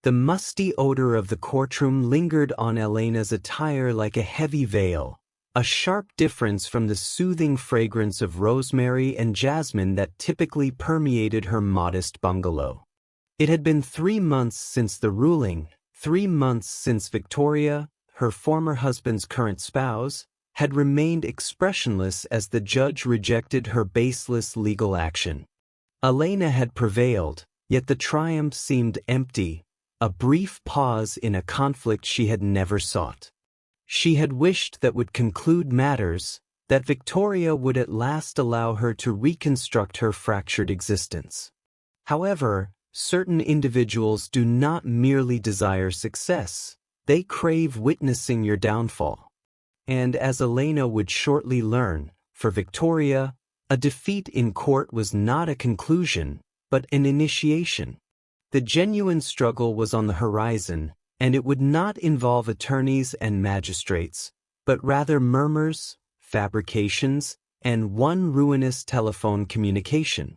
The musty odor of the courtroom lingered on Elena's attire like a heavy veil, a sharp difference from the soothing fragrance of rosemary and jasmine that typically permeated her modest bungalow. It had been 3 months since the ruling, 3 months since Victoria, her former husband's current spouse, had remained expressionless as the judge rejected her baseless legal action. Elena had prevailed, yet the triumph seemed empty, a brief pause in a conflict she had never sought. She had wished that would conclude matters, that Victoria would at last allow her to reconstruct her fractured existence. However, certain individuals do not merely desire success, they crave witnessing your downfall. And as Elena would shortly learn, for Victoria, a defeat in court was not a conclusion, but an initiation. The genuine struggle was on the horizon, and it would not involve attorneys and magistrates, but rather murmurs, fabrications, and one ruinous telephone communication.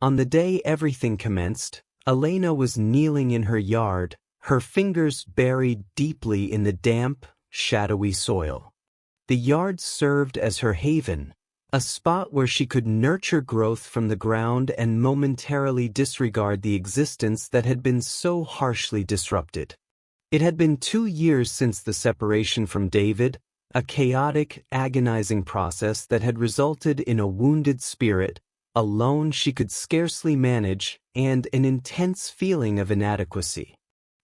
On the day everything commenced, Elena was kneeling in her yard, her fingers buried deeply in the damp, shadowy soil. The yard served as her haven, a spot where she could nurture growth from the ground and momentarily disregard the existence that had been so harshly disrupted. It had been 2 years since the separation from David, a chaotic, agonizing process that had resulted in a wounded spirit, a loan she could scarcely manage, and an intense feeling of inadequacy.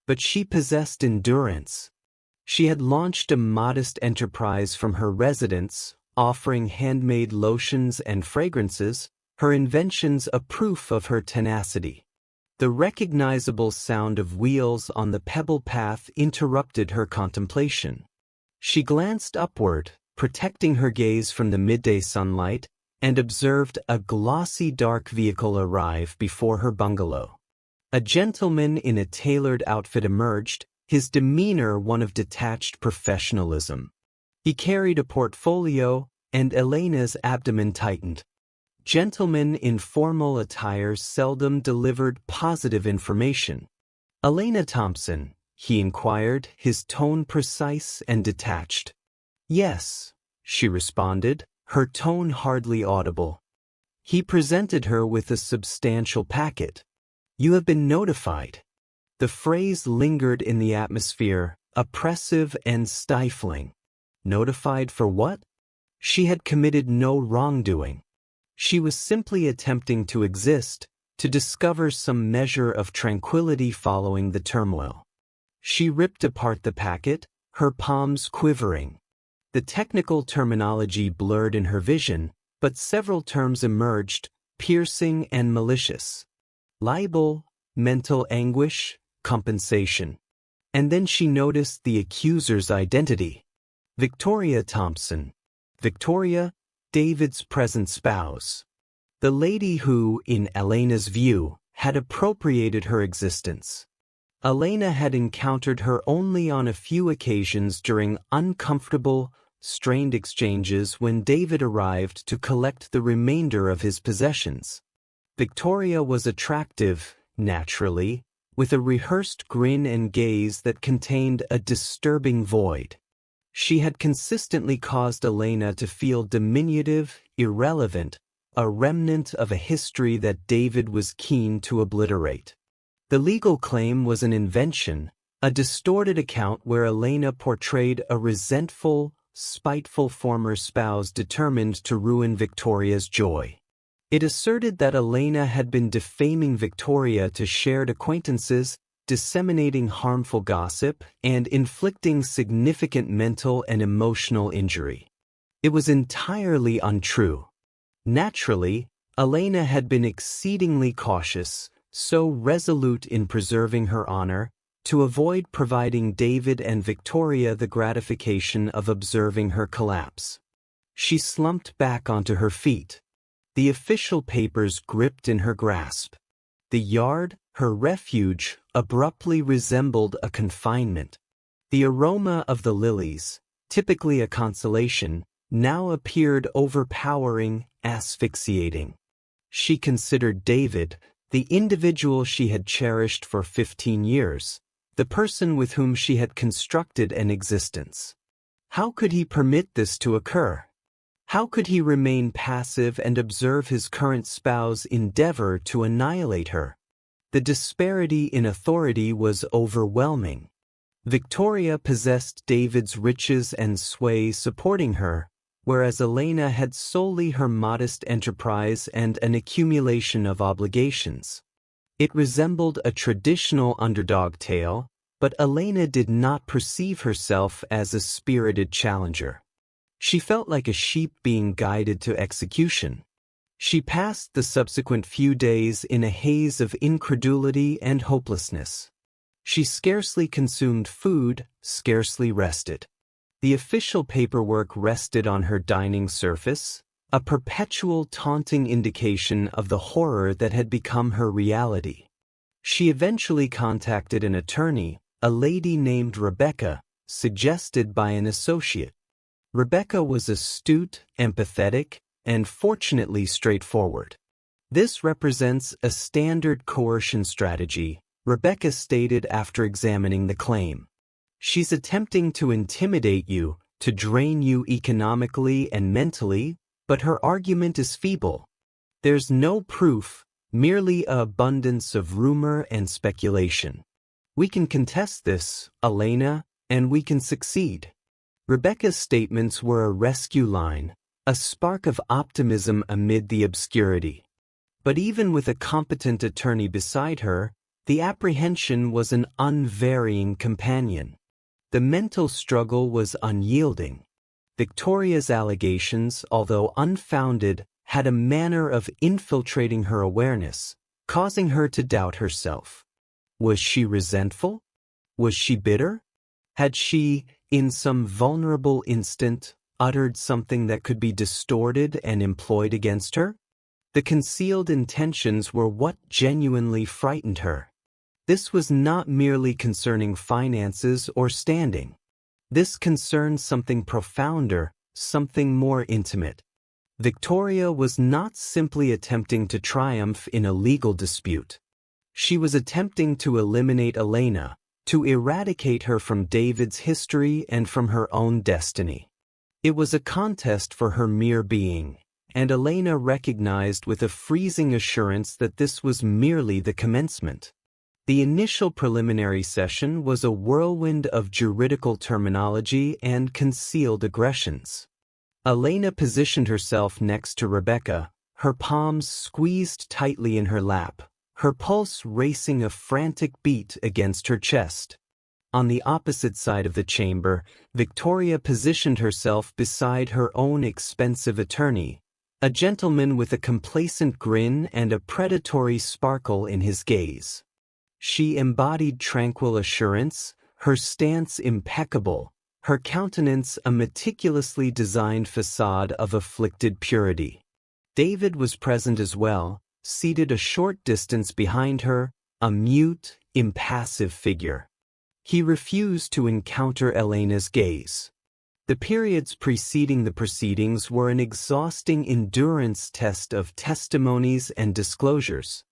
But she possessed endurance. She had launched a modest enterprise from her residence, offering handmade lotions and fragrances, her inventions a proof of her tenacity. The recognizable sound of wheels on the pebble path interrupted her contemplation. She glanced upward, protecting her gaze from the midday sunlight, and observed a glossy dark vehicle arrive before her bungalow. A gentleman in a tailored outfit emerged, his demeanor one of detached professionalism. He carried a portfolio, and Elena's abdomen tightened. Gentlemen in formal attire seldom delivered positive information. "Elena Thompson," he inquired, his tone precise and detached. "Yes," she responded, her tone hardly audible. He presented her with a substantial packet. "You have been notified." The phrase lingered in the atmosphere, oppressive and stifling. Notified for what? She had committed no wrongdoing. She was simply attempting to exist, to discover some measure of tranquility following the turmoil. She ripped apart the packet, her palms quivering. The technical terminology blurred in her vision, but several terms emerged, piercing and malicious. Libel, mental anguish, compensation. And then she noticed the accuser's identity. Victoria Thompson. Victoria, David's present spouse. The lady who, in Elena's view, had appropriated her existence. Elena had encountered her only on a few occasions during uncomfortable, strained exchanges when David arrived to collect the remainder of his possessions. Victoria was attractive, naturally, with a rehearsed grin and gaze that contained a disturbing void. She had consistently caused Elena to feel diminutive, irrelevant, a remnant of a history that David was keen to obliterate. The legal claim was an invention, a distorted account where Elena portrayed a resentful, spiteful former spouse determined to ruin Victoria's joy. It asserted that Elena had been defaming Victoria to shared acquaintances, disseminating harmful gossip, and inflicting significant mental and emotional injury. It was entirely untrue. Naturally, Elena had been exceedingly cautious, so resolute in preserving her honor, to avoid providing David and Victoria the gratification of observing her collapse. She slumped back onto her feet. The official papers gripped in her grasp. The yard, her refuge, abruptly resembled a confinement. The aroma of the lilies, typically a consolation, now appeared overpowering, asphyxiating. She considered David, the individual she had cherished for 15 years, the person with whom she had constructed an existence. How could he permit this to occur? How could he remain passive and observe his current spouse endeavor to annihilate her? The disparity in authority was overwhelming. Victoria possessed David's riches and sway supporting her, whereas Elena had solely her modest enterprise and an accumulation of obligations. It resembled a traditional underdog tale, but Elena did not perceive herself as a spirited challenger. She felt like a sheep being guided to execution. She passed the subsequent few days in a haze of incredulity and hopelessness. She scarcely consumed food, scarcely rested. The official paperwork rested on her dining surface, a perpetual taunting indication of the horror that had become her reality. She eventually contacted an attorney, a lady named Rebecca, suggested by an associate. Rebecca was astute, empathetic, and fortunately straightforward. This represents a standard coercion strategy, Rebecca stated after examining the claim. She's attempting to intimidate you, to drain you economically and mentally, but her argument is feeble. There's no proof, merely an abundance of rumor and speculation. We can contest this, Elena, and we can succeed. Rebecca's statements were a rescue line, a spark of optimism amid the obscurity. But even with a competent attorney beside her, the apprehension was an unvarying companion. The mental struggle was unyielding. Victoria's allegations, although unfounded, had a manner of infiltrating her awareness, causing her to doubt herself. Was she resentful? Was she bitter? Had she, in some vulnerable instant, uttered something that could be distorted and employed against her? The concealed intentions were what genuinely frightened her. This was not merely concerning finances or standing. This concerned something profounder, something more intimate. Victoria was not simply attempting to triumph in a legal dispute. She was attempting to eliminate Elena, to eradicate her from David's history and from her own destiny. It was a contest for her mere being, and Elena recognized with a freezing assurance that this was merely the commencement. The initial preliminary session was a whirlwind of juridical terminology and concealed aggressions. Elena positioned herself next to Rebecca, her palms squeezed tightly in her lap, her pulse racing a frantic beat against her chest. On the opposite side of the chamber, Victoria positioned herself beside her own expensive attorney, a gentleman with a complacent grin and a predatory sparkle in his gaze. She embodied tranquil assurance, her stance impeccable, her countenance a meticulously designed facade of afflicted purity. David was present as well, seated a short distance behind her, a mute, impassive figure. He refused to encounter Elena's gaze. The periods preceding the proceedings were an exhausting endurance test of testimonies and disclosures.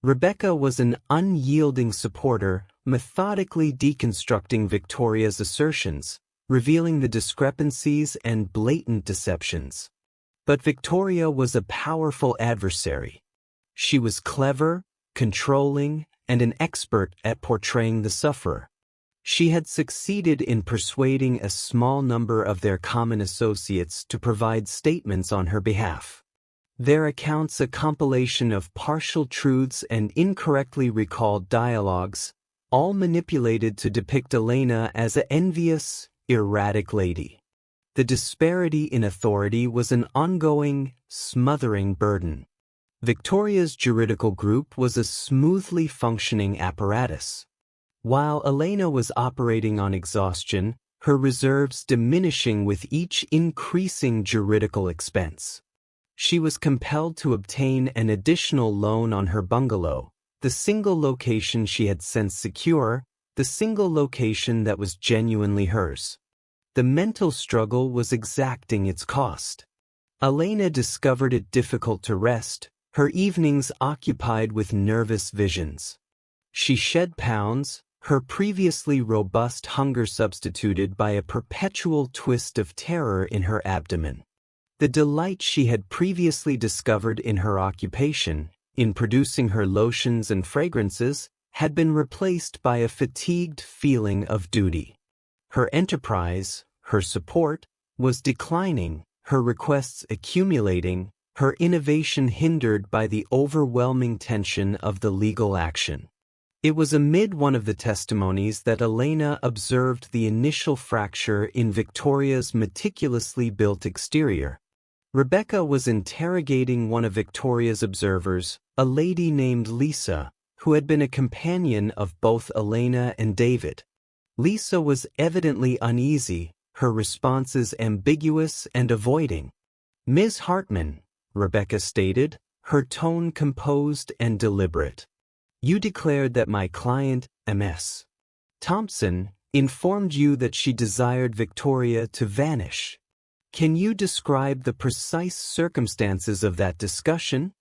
Rebecca was an unyielding supporter, methodically deconstructing Victoria's assertions, revealing the discrepancies and blatant deceptions. But Victoria was a powerful adversary. She was clever, controlling, and an expert at portraying the sufferer. She had succeeded in persuading a small number of their common associates to provide statements on her behalf. Their accounts, a compilation of partial truths and incorrectly recalled dialogues, all manipulated to depict Elena as an envious, erratic lady. The disparity in authority was an ongoing, smothering burden. Victoria's juridical group was a smoothly functioning apparatus. While Elena was operating on exhaustion, her reserves diminishing with each increasing juridical expense. She was compelled to obtain an additional loan on her bungalow, the single location she had since secure, the single location that was genuinely hers. The mental struggle was exacting its cost. Elena discovered it difficult to rest, her evenings occupied with nervous visions. She shed pounds, her previously robust hunger substituted by a perpetual twist of terror in her abdomen. The delight she had previously discovered in her occupation, in producing her lotions and fragrances, had been replaced by a fatigued feeling of duty. Her enterprise, her support, was declining, her requests accumulating, her innovation hindered by the overwhelming tension of the legal action. It was amid one of the testimonies that Elena observed the initial fracture in Victoria's meticulously built exterior. Rebecca was interrogating one of Victoria's observers, a lady named Lisa, who had been a companion of both Elena and David. Lisa was evidently uneasy, her responses ambiguous and avoiding. "Ms. Hartman," Rebecca stated, her tone composed and deliberate. "You declared that my client, Ms. Thompson, informed you that she desired Victoria to vanish. Can you describe the precise circumstances of that discussion?"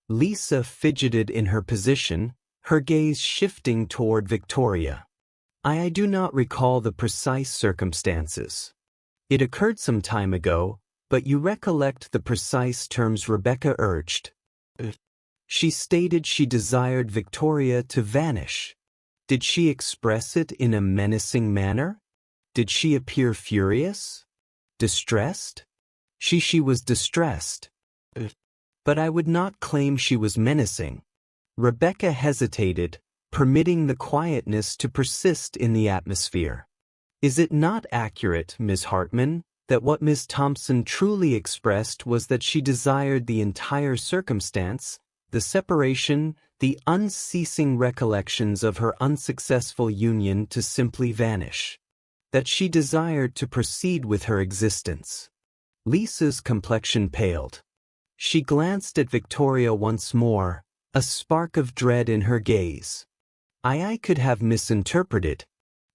Lisa fidgeted in her position, her gaze shifting toward Victoria. I do not recall the precise circumstances. It occurred some time ago, but you recollect the precise terms Rebecca urged. She stated she desired Victoria to vanish. Did she express it in a menacing manner? Did she appear furious? Distressed? She was distressed. But I would not claim she was menacing. Rebecca hesitated, permitting the quietness to persist in the atmosphere. Is it not accurate, Ms. Hartman, that what Ms. Thompson truly expressed was that she desired the entire circumstance, the separation, the unceasing recollections of her unsuccessful union to simply vanish? That she desired to proceed with her existence? Lisa's complexion paled. She glanced at Victoria once more, a spark of dread in her gaze. I could have misinterpreted.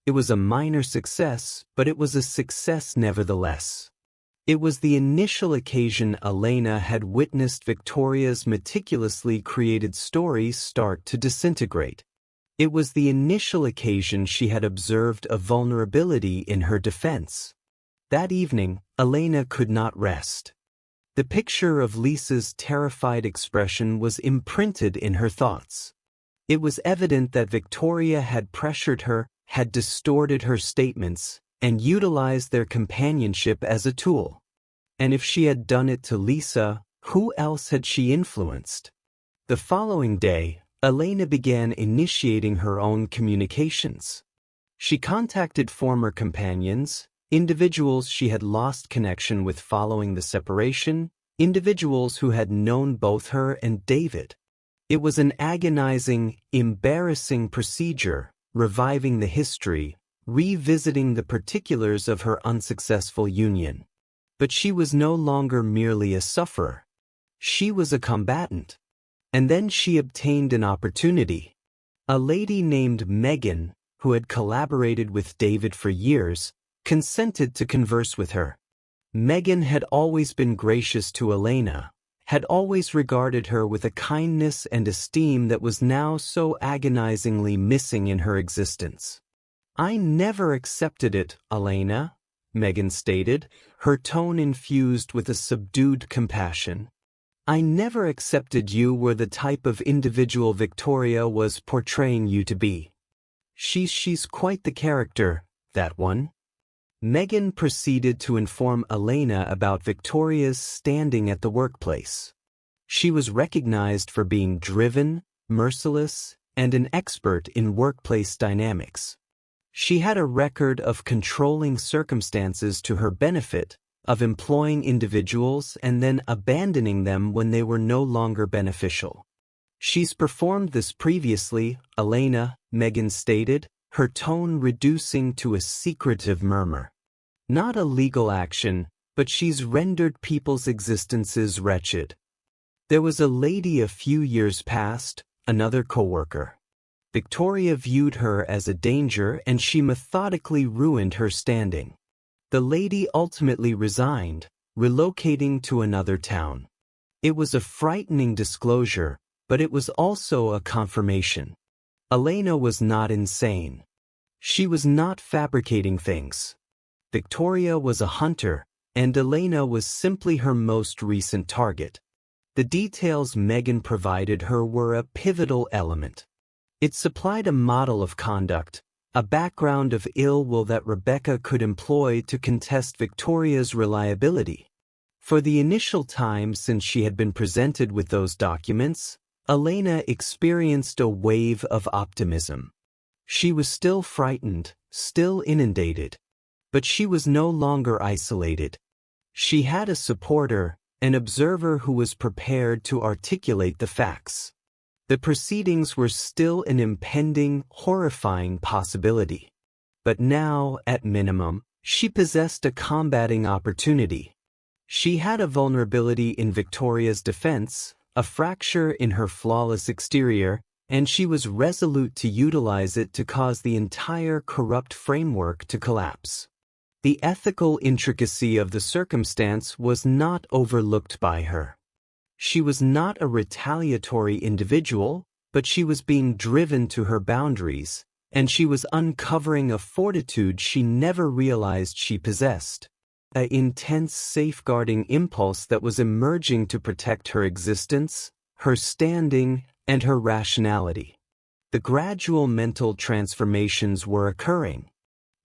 It was a minor success, but it was a success nevertheless. It was the initial occasion Elena had witnessed Victoria's meticulously created story start to disintegrate. It was the initial occasion she had observed a vulnerability in her defense. That evening, Elena could not rest. The picture of Lisa's terrified expression was imprinted in her thoughts. It was evident that Victoria had pressured her, had distorted her statements, and utilized their companionship as a tool. And if she had done it to Lisa, who else had she influenced? The following day, Elena began initiating her own communications. She contacted former companions, individuals she had lost connection with following the separation, individuals who had known both her and David. It was an agonizing, embarrassing procedure, reviving the history, revisiting the particulars of her unsuccessful union. But she was no longer merely a sufferer. She was a combatant. And then she obtained an opportunity. A lady named Megan, who had collaborated with David for years, consented to converse with her. Megan had always been gracious to Elena, had always regarded her with a kindness and esteem that was now so agonizingly missing in her existence. I never accepted it, Elena, Megan stated, her tone infused with a subdued compassion. I never accepted you were the type of individual Victoria was portraying you to be. She's quite the character, that one. Megan proceeded to inform Elena about Victoria's standing at the workplace. She was recognized for being driven, merciless, and an expert in workplace dynamics. She had a record of controlling circumstances to her benefit, of employing individuals and then abandoning them when they were no longer beneficial. She's performed this previously, Elena, Megan stated, her tone reducing to a secretive murmur. Not a legal action, but she's rendered people's existences wretched. There was a lady a few years past, another coworker. Victoria viewed her as a danger and she methodically ruined her standing. The lady ultimately resigned, relocating to another town. It was a frightening disclosure, but it was also a confirmation. Elena was not insane. She was not fabricating things. Victoria was a hunter, and Elena was simply her most recent target. The details Megan provided her were a pivotal element. It supplied a model of conduct, a background of ill will that Rebecca could employ to contest Victoria's reliability. For the initial time since she had been presented with those documents, Elena experienced a wave of optimism. She was still frightened, still inundated, but she was no longer isolated. She had a supporter, an observer who was prepared to articulate the facts. The proceedings were still an impending, horrifying possibility. But now, at minimum, she possessed a combating opportunity. She had a vulnerability in Victoria's defense, a fracture in her flawless exterior, and she was resolute to utilize it to cause the entire corrupt framework to collapse. The ethical intricacy of the circumstance was not overlooked by her. She was not a retaliatory individual, but she was being driven to her boundaries, and she was uncovering a fortitude she never realized she possessed. An intense safeguarding impulse that was emerging to protect her existence, her standing, and her rationality. The gradual mental transformations were occurring.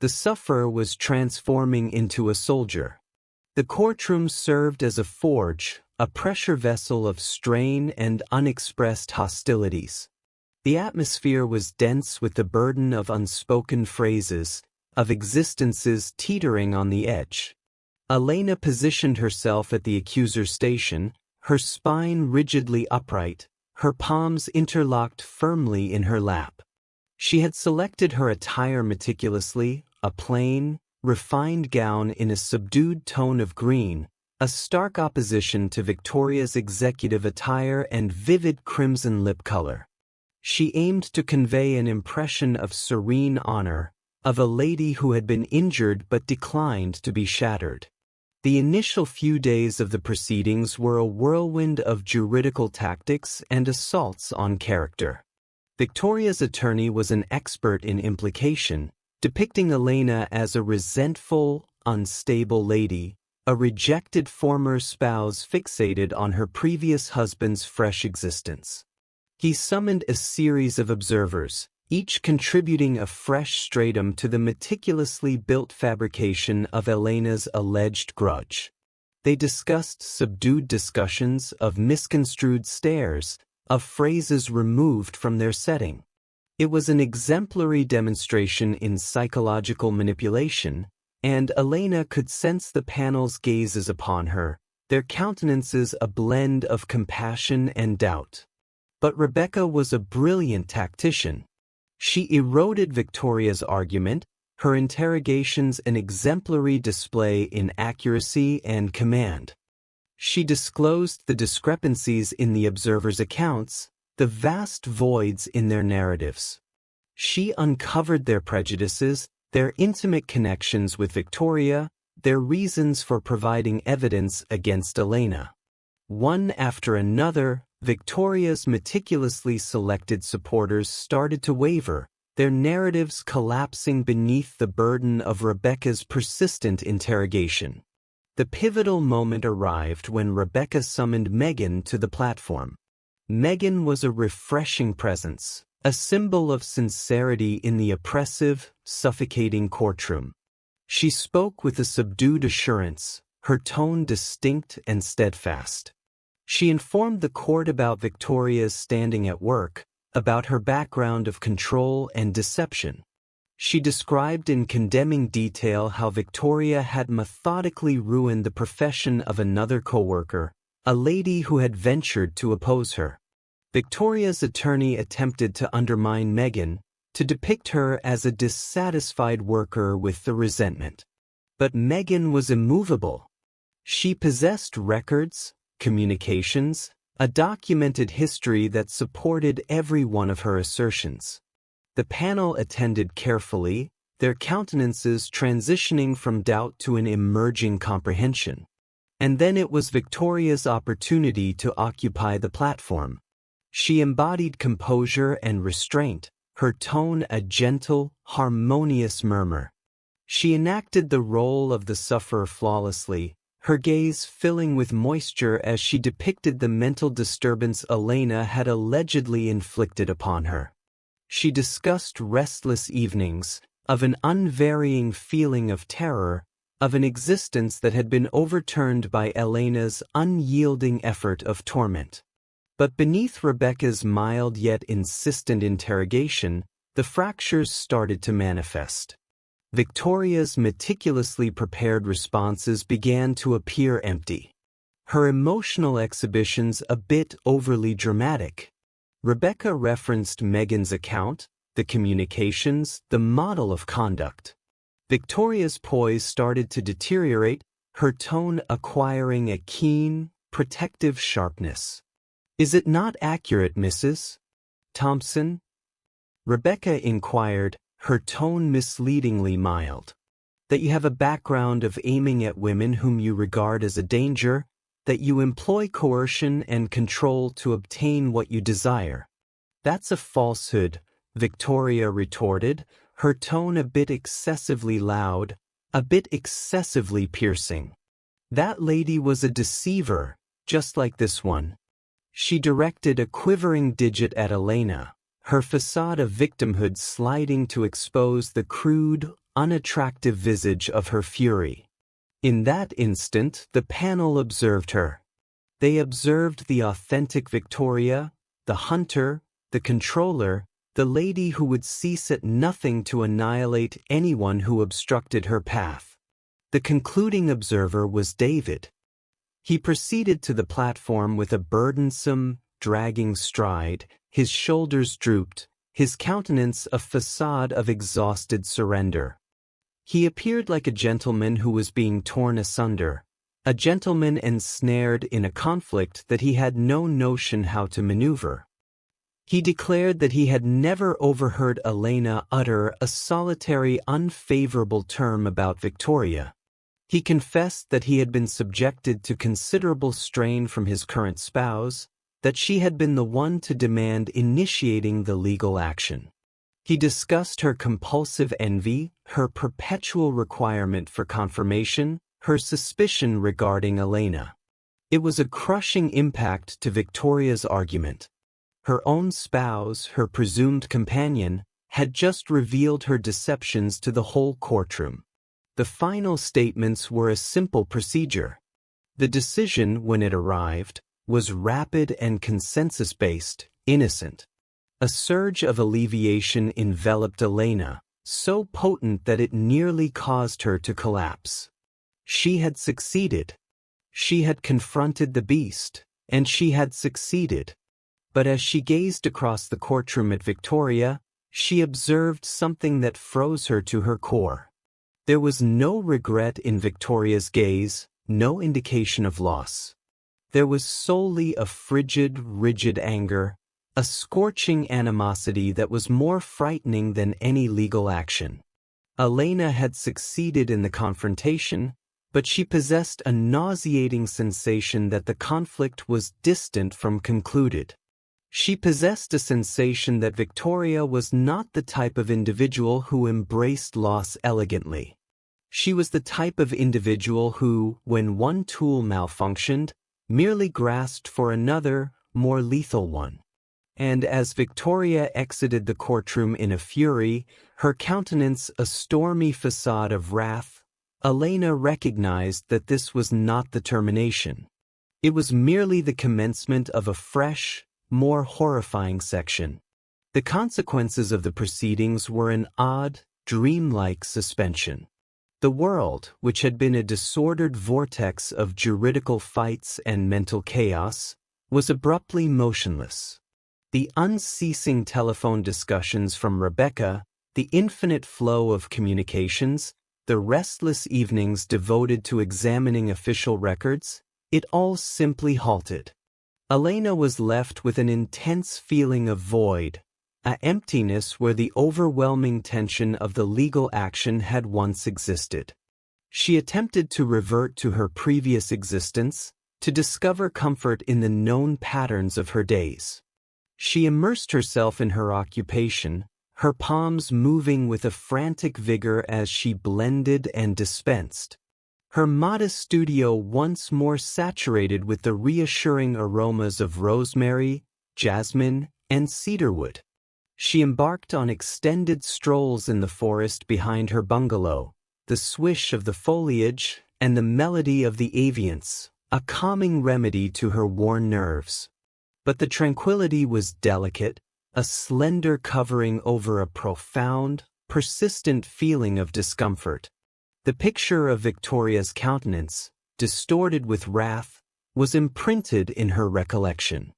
The sufferer was transforming into a soldier. The courtroom served as a forge, a pressure vessel of strain and unexpressed hostilities. The atmosphere was dense with the burden of unspoken phrases, of existences teetering on the edge. Elena positioned herself at the accuser's station, her spine rigidly upright, her palms interlocked firmly in her lap. She had selected her attire meticulously, a plain, refined gown in a subdued tone of green, a stark opposition to Victoria's executive attire and vivid crimson lip color. She aimed to convey an impression of serene honor, of a lady who had been injured but declined to be shattered. The initial few days of the proceedings were a whirlwind of juridical tactics and assaults on character. Victoria's attorney was an expert in implication, depicting Elena as a resentful, unstable lady, a rejected former spouse fixated on her previous husband's fresh existence. He summoned a series of observers, each contributing a fresh stratum to the meticulously built fabrication of Elena's alleged grudge. They discussed subdued discussions of misconstrued stares, of phrases removed from their setting. It was an exemplary demonstration in psychological manipulation, and Elena could sense the panel's gazes upon her, their countenances a blend of compassion and doubt. But Rebecca was a brilliant tactician. She eroded Victoria's argument, her interrogations an exemplary display in accuracy and command. She disclosed the discrepancies in the observers' accounts, the vast voids in their narratives. She uncovered their prejudices, their intimate connections with Victoria, their reasons for providing evidence against Elena. One after another, Victoria's meticulously selected supporters started to waver, their narratives collapsing beneath the burden of Rebecca's persistent interrogation. The pivotal moment arrived when Rebecca summoned Megan to the platform. Megan was a refreshing presence, a symbol of sincerity in the oppressive, suffocating courtroom. She spoke with a subdued assurance, her tone distinct and steadfast. She informed the court about Victoria's standing at work, about her background of control and deception. She described in condemning detail how Victoria had methodically ruined the profession of another coworker, a lady who had ventured to oppose her. Victoria's attorney attempted to undermine Megan, to depict her as a dissatisfied worker with the resentment. But Megan was immovable. She possessed records, communications, a documented history that supported every one of her assertions. The panel attended carefully, their countenances transitioning from doubt to an emerging comprehension. And then it was Victoria's opportunity to occupy the platform. She embodied composure and restraint, her tone a gentle, harmonious murmur. She enacted the role of the sufferer flawlessly, her gaze filling with moisture as she depicted the mental disturbance Elena had allegedly inflicted upon her. She discussed restless evenings, of an unvarying feeling of terror, of an existence that had been overturned by Elena's unyielding effort of torment. But beneath Rebecca's mild yet insistent interrogation, the fractures started to manifest. Victoria's meticulously prepared responses began to appear empty. Her emotional exhibitions a bit overly dramatic. Rebecca referenced Megan's account, the communications, the model of conduct. Victoria's poise started to deteriorate, her tone acquiring a keen, protective sharpness. "Is it not accurate, Mrs. Thompson?" Rebecca inquired, her tone misleadingly mild. "That you have a background of aiming at women whom you regard as a danger, that you employ coercion and control to obtain what you desire." "That's a falsehood," Victoria retorted, her tone a bit excessively loud, a bit excessively piercing. "That lady was a deceiver, just like this one." She directed a quivering digit at Elena, her facade of victimhood sliding to expose the crude, unattractive visage of her fury. In that instant, the panel observed her. They observed the authentic Victoria, the hunter, the controller, the lady who would cease at nothing to annihilate anyone who obstructed her path. The concluding observer was David. He proceeded to the platform with a burdensome, dragging stride, his shoulders drooped, his countenance a facade of exhausted surrender. He appeared like a gentleman who was being torn asunder, a gentleman ensnared in a conflict that he had no notion how to maneuver. He declared that he had never overheard Elena utter a solitary unfavorable term about Victoria. He confessed that he had been subjected to considerable strain from his current spouse, that she had been the one to demand initiating the legal action. He discussed her compulsive envy, her perpetual requirement for confirmation, her suspicion regarding Elena. It was a crushing impact to Victoria's argument. Her own spouse, her presumed companion, had just revealed her deceptions to the whole courtroom. The final statements were a simple procedure. The decision, when it arrived, was rapid and consensus-based, innocent. A surge of alleviation enveloped Elena, so potent that it nearly caused her to collapse. She had succeeded. She had confronted the beast, and she had succeeded. But as she gazed across the courtroom at Victoria, she observed something that froze her to her core. There was no regret in Victoria's gaze, no indication of loss. There was solely a frigid, rigid anger, a scorching animosity that was more frightening than any legal action. Elena had succeeded in the confrontation, but she possessed a nauseating sensation that the conflict was distant from concluded. She possessed a sensation that Victoria was not the type of individual who embraced loss elegantly. She was the type of individual who, when one tool malfunctioned, merely grasped for another, more lethal one. And as Victoria exited the courtroom in a fury, her countenance a stormy facade of wrath, Elena recognized that this was not the termination. It was merely the commencement of a fresh, more horrifying section. The consequences of the proceedings were an odd, dreamlike suspension. The world, which had been a disordered vortex of juridical fights and mental chaos, was abruptly motionless. The unceasing telephone discussions from Rebecca, the infinite flow of communications, the restless evenings devoted to examining official records, it all simply halted. Elena was left with an intense feeling of void, an emptiness where the overwhelming tension of the legal action had once existed. She attempted to revert to her previous existence, to discover comfort in the known patterns of her days. She immersed herself in her occupation, her palms moving with a frantic vigor as she blended and dispensed. Her modest studio once more saturated with the reassuring aromas of rosemary, jasmine, and cedarwood. She embarked on extended strolls in the forest behind her bungalow, the swish of the foliage and the melody of the avians, a calming remedy to her worn nerves. But the tranquility was delicate, a slender covering over a profound, persistent feeling of discomfort. The picture of Victoria's countenance, distorted with wrath, was imprinted in her recollection.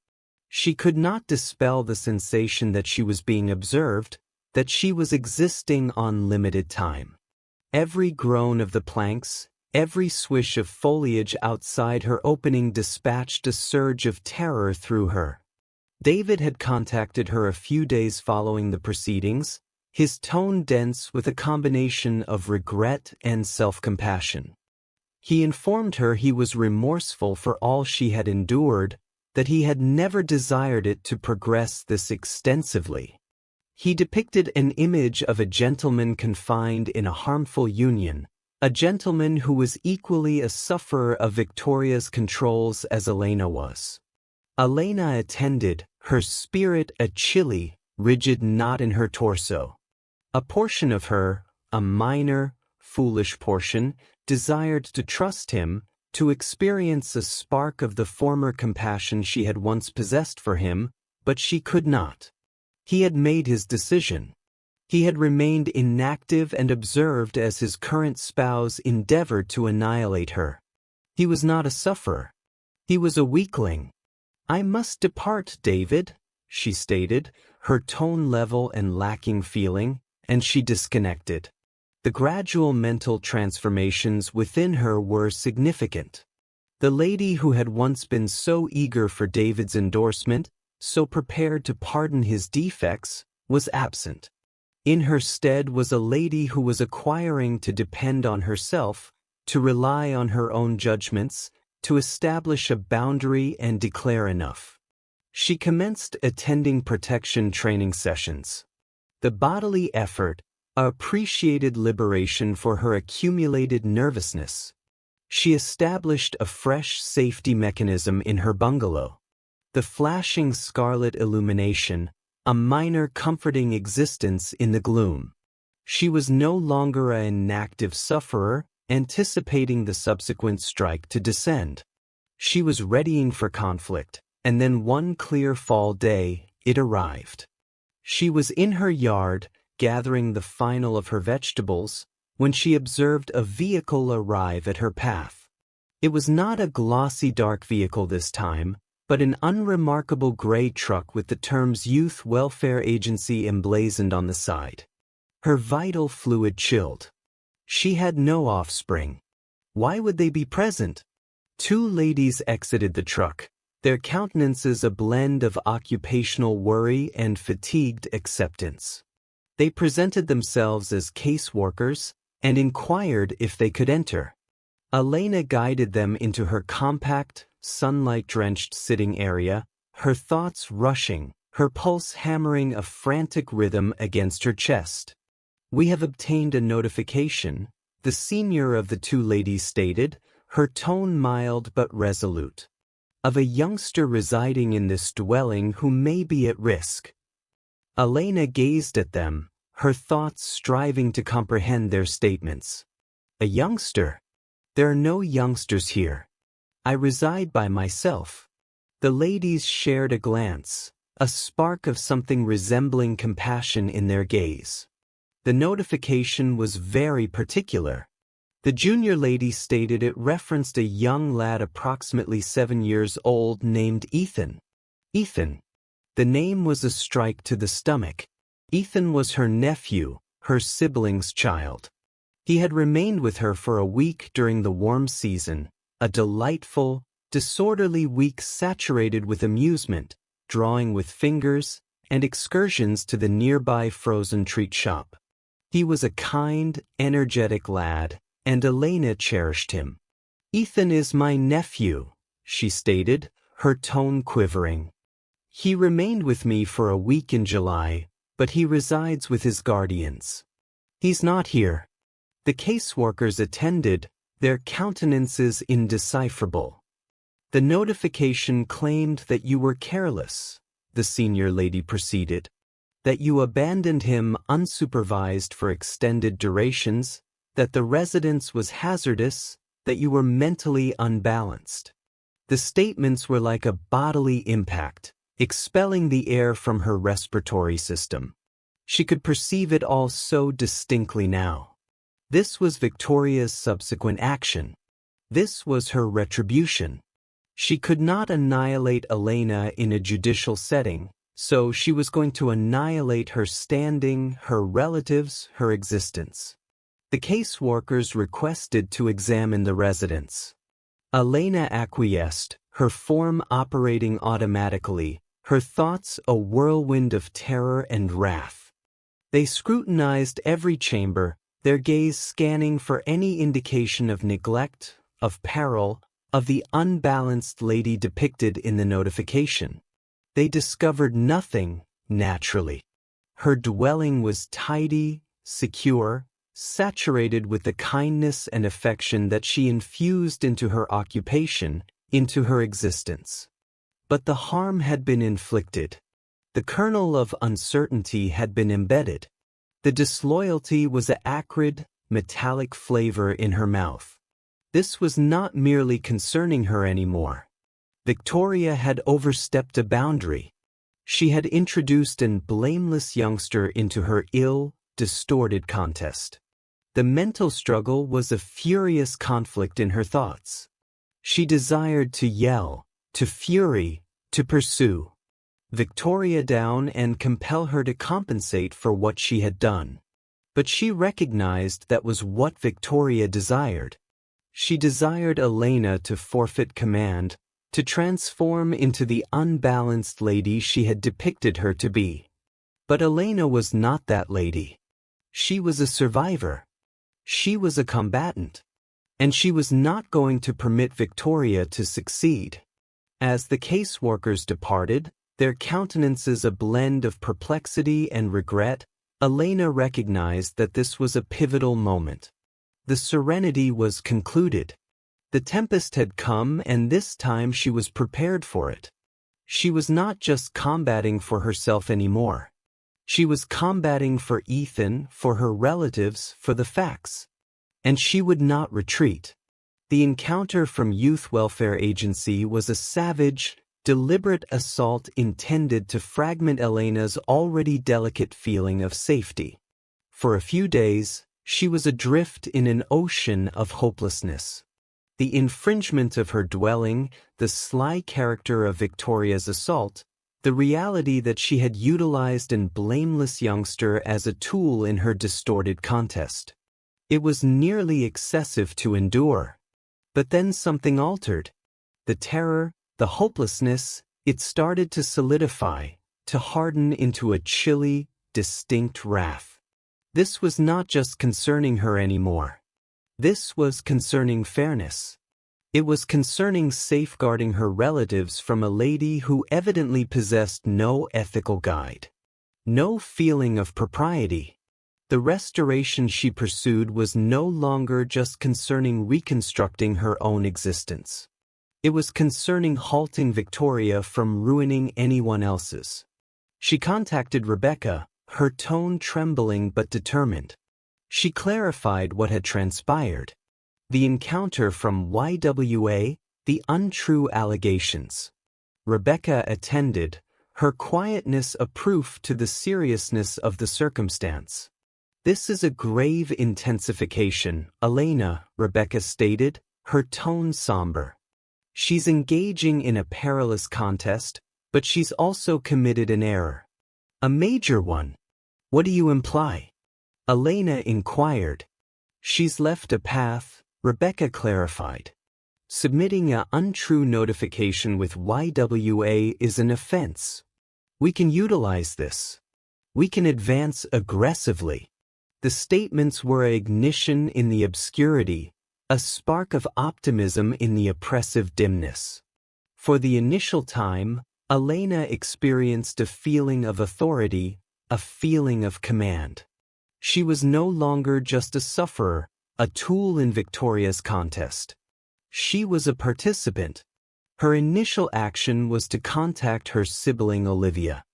She could not dispel the sensation that she was being observed, that she was existing on limited time. Every groan of the planks, every swish of foliage outside her opening dispatched a surge of terror through her. David had contacted her a few days following the proceedings, his tone dense with a combination of regret and self-compassion. He informed her he was remorseful for all she had endured, that he had never desired it to progress this extensively. He depicted an image of a gentleman confined in a harmful union, a gentleman who was equally a sufferer of Victoria's controls as Elena was. Elena attended, her spirit a chilly, rigid knot in her torso. A portion of her, a minor, foolish portion, desired to trust him, to experience a spark of the former compassion she had once possessed for him, but she could not. He had made his decision. He had remained inactive and observed as his current spouse endeavored to annihilate her. He was not a sufferer. He was a weakling. "I must depart, David," she stated, her tone level and lacking feeling, and she disconnected. The gradual mental transformations within her were significant. The lady who had once been so eager for David's endorsement, so prepared to pardon his defects, was absent. In her stead was a lady who was acquiring to depend on herself, to rely on her own judgments, to establish a boundary and declare enough. She commenced attending protection training sessions. The bodily effort, appreciated liberation for her accumulated nervousness. She established a fresh safety mechanism in her bungalow. The flashing scarlet illumination, a minor comforting existence in the gloom. She was no longer an inactive sufferer, anticipating the subsequent strike to descend. She was readying for conflict, and then one clear fall day, it arrived. She was in her yard, gathering the final of her vegetables, when she observed a vehicle arrive at her path. It was not a glossy dark vehicle this time, but an unremarkable gray truck with the terms Youth Welfare Agency emblazoned on the side. Her vital fluid chilled. She had no offspring. Why would they be present? Two ladies exited the truck, their countenances a blend of occupational worry and fatigued acceptance. They presented themselves as caseworkers and inquired if they could enter. Elena guided them into her compact, sunlight-drenched sitting area, her thoughts rushing, her pulse hammering a frantic rhythm against her chest. "We have obtained a notification," the senior of the two ladies stated, her tone mild but resolute, "of a youngster residing in this dwelling who may be at risk." Elena gazed at them, her thoughts striving to comprehend their statements. "A youngster? There are no youngsters here. I reside by myself." The ladies shared a glance, a spark of something resembling compassion in their gaze. The notification was very particular. The junior lady stated it referenced a young lad approximately 7 years old named Ethan. Ethan. The name was a strike to the stomach. Ethan was her nephew, her sibling's child. He had remained with her for a week during the warm season, a delightful, disorderly week saturated with amusement, drawing with fingers, and excursions to the nearby frozen treat shop. He was a kind, energetic lad, and Elena cherished him. "Ethan is my nephew," she stated, her tone quivering. "He remained with me for a week in July, but he resides with his guardians. He's not here. The caseworkers attended, their countenances indecipherable. The notification claimed that you were careless, the senior lady proceeded, that you abandoned him unsupervised for extended durations, that the residence was hazardous, that you were mentally unbalanced. The statements were like a bodily impact, expelling the air from her respiratory system. She could perceive it all so distinctly now. This was Victoria's subsequent action. This was her retribution. She could not annihilate Elena in a judicial setting, so she was going to annihilate her standing, her relatives, her existence. The caseworkers requested to examine the residence. Elena acquiesced, her form operating automatically, her thoughts a whirlwind of terror and wrath. They scrutinized every chamber, their gaze scanning for any indication of neglect, of peril, of the unbalanced lady depicted in the notification. They discovered nothing, naturally. Her dwelling was tidy, secure, saturated with the kindness and affection that she infused into her occupation, into her existence. But the harm had been inflicted. The kernel of uncertainty had been embedded. The disloyalty was an acrid, metallic flavor in her mouth. This was not merely concerning her anymore. Victoria had overstepped a boundary. She had introduced an blameless youngster into her ill, distorted contest. The mental struggle was a furious conflict in her thoughts. She desired to yell, to fury, to pursue Victoria down and compel her to compensate for what she had done. But she recognized that was what Victoria desired. She desired Elena to forfeit command, to transform into the unbalanced lady she had depicted her to be. But Elena was not that lady. She was a survivor. She was a combatant. And she was not going to permit Victoria to succeed. As the caseworkers departed, their countenances a blend of perplexity and regret, Elena recognized that this was a pivotal moment. The serenity was concluded. The tempest had come, and this time she was prepared for it. She was not just combating for herself anymore. She was combating for Ethan, for her relatives, for the facts. And she would not retreat. The encounter from Youth Welfare Agency was a savage, deliberate assault intended to fragment Elena's already delicate feeling of safety. For a few days, she was adrift in an ocean of hopelessness. The infringement of her dwelling, the sly character of Victoria's assault, the reality that she had utilized an blameless youngster as a tool in her distorted contest. It was nearly excessive to endure. But then something altered. The terror, the hopelessness, it started to solidify, to harden into a chilly, distinct wrath. This was not just concerning her anymore. This was concerning fairness. It was concerning safeguarding her relatives from a lady who evidently possessed no ethical guide, no feeling of propriety. The restoration she pursued was no longer just concerning reconstructing her own existence. It was concerning halting Victoria from ruining anyone else's. She contacted Rebecca, her tone trembling but determined. She clarified what had transpired. The encounter from YWA, the untrue allegations. Rebecca attended, her quietness a proof to the seriousness of the circumstance. This is a grave intensification, Elena, Rebecca stated, her tone somber. She's engaging in a perilous contest, but she's also committed an error. A major one. What do you imply? Elena inquired. She's left a path, Rebecca clarified. Submitting an untrue notification with YWA is an offense. We can utilize this. We can advance aggressively. The statements were an ignition in the obscurity, a spark of optimism in the oppressive dimness. For the initial time, Elena experienced a feeling of authority, a feeling of command. She was no longer just a sufferer, a tool in Victoria's contest. She was a participant. Her initial action was to contact her sibling Olivia.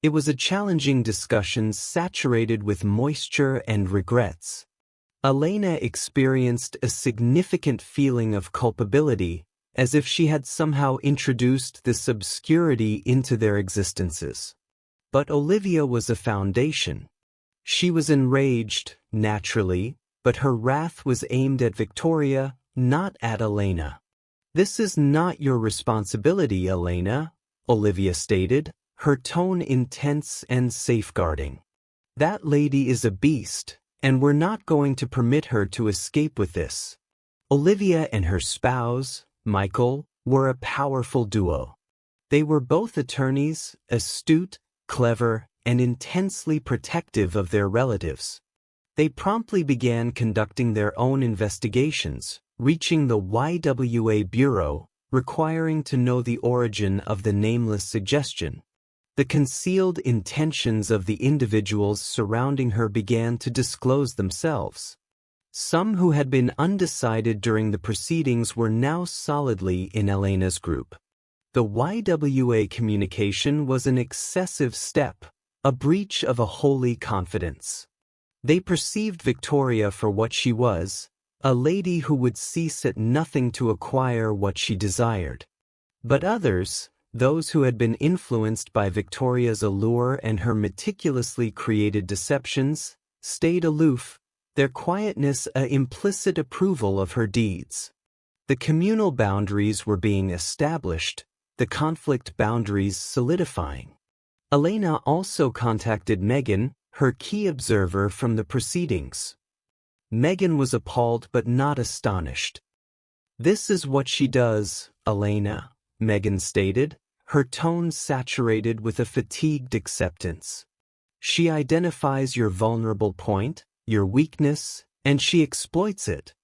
It was a challenging discussion saturated with moisture and regrets. Elena experienced a significant feeling of culpability, as if she had somehow introduced this obscurity into their existences. But Olivia was a foundation. She was enraged, naturally, but her wrath was aimed at Victoria, not at Elena. "This is not your responsibility, Elena," Olivia stated, her tone intense and safeguarding. "That lady is a beast, and we're not going to permit her to escape with this." Olivia and her spouse, Michael, were a powerful duo. They were both attorneys, astute, clever, and intensely protective of their relatives. They promptly began conducting their own investigations, reaching the YWA Bureau, requiring to know the origin of the nameless suggestion. The concealed intentions of the individuals surrounding her began to disclose themselves. Some who had been undecided during the proceedings were now solidly in Elena's group. The YWA communication was an excessive step, a breach of a holy confidence. They perceived Victoria for what she was, a lady who would cease at nothing to acquire what she desired. But others, those who had been influenced by Victoria's allure and her meticulously created deceptions, stayed aloof, their quietness an implicit approval of her deeds. The communal boundaries were being established, the conflict boundaries solidifying. Elena also contacted Megan, her key observer from the proceedings. Megan was appalled but not astonished. "This is what she does, Elena," Megan stated, her tone saturated with a fatigued acceptance. "She identifies your vulnerable point, your weakness, and she exploits it.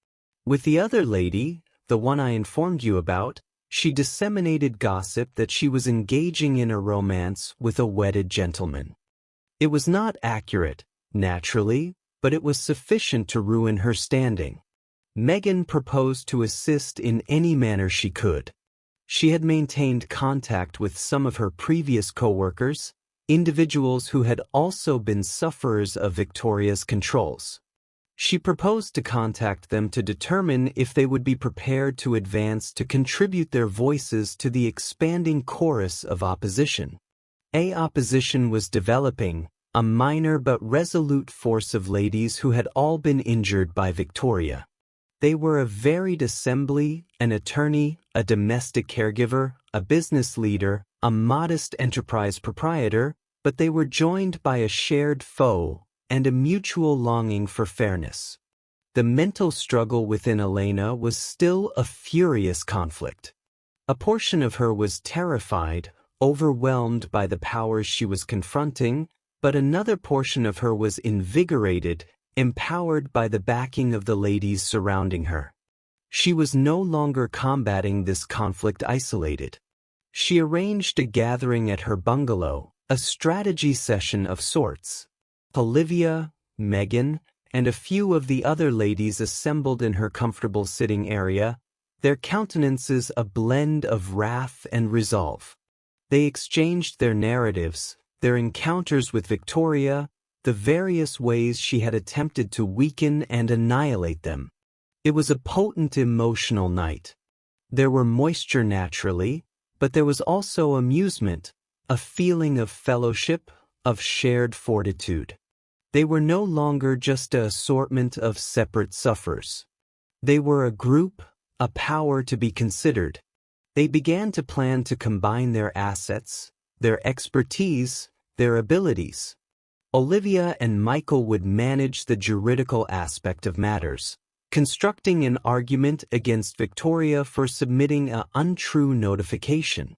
With the other lady, the one I informed you about, she disseminated gossip that she was engaging in a romance with a wedded gentleman. It was not accurate, naturally, but it was sufficient to ruin her standing. Megan proposed to assist in any manner she could. She had maintained contact with some of her previous co-workers, individuals who had also been sufferers of Victoria's controls. She proposed to contact them to determine if they would be prepared to advance to contribute their voices to the expanding chorus of opposition. Opposition was developing, a minor but resolute force of ladies who had all been injured by Victoria. They were a varied assembly, an attorney, a domestic caregiver, a business leader, a modest enterprise proprietor, but they were joined by a shared foe and a mutual longing for fairness. The mental struggle within Elena was still a furious conflict. A portion of her was terrified, overwhelmed by the powers she was confronting, but another portion of her was invigorated, empowered by the backing of the ladies surrounding her. She was no longer combating this conflict isolated. She arranged a gathering at her bungalow, a strategy session of sorts. Olivia, Megan, and a few of the other ladies assembled in her comfortable sitting area, their countenances a blend of wrath and resolve. They exchanged their narratives, their encounters with Victoria, the various ways she had attempted to weaken and annihilate them. It was a potent emotional night. There were moisture naturally, but there was also amusement, a feeling of fellowship, of shared fortitude. They were no longer just an assortment of separate sufferers. They were a group, a power to be considered. They began to plan to combine their assets, their expertise, their abilities. Olivia and Michael would manage the juridical aspect of matters, constructing an argument against Victoria for submitting an untrue notification.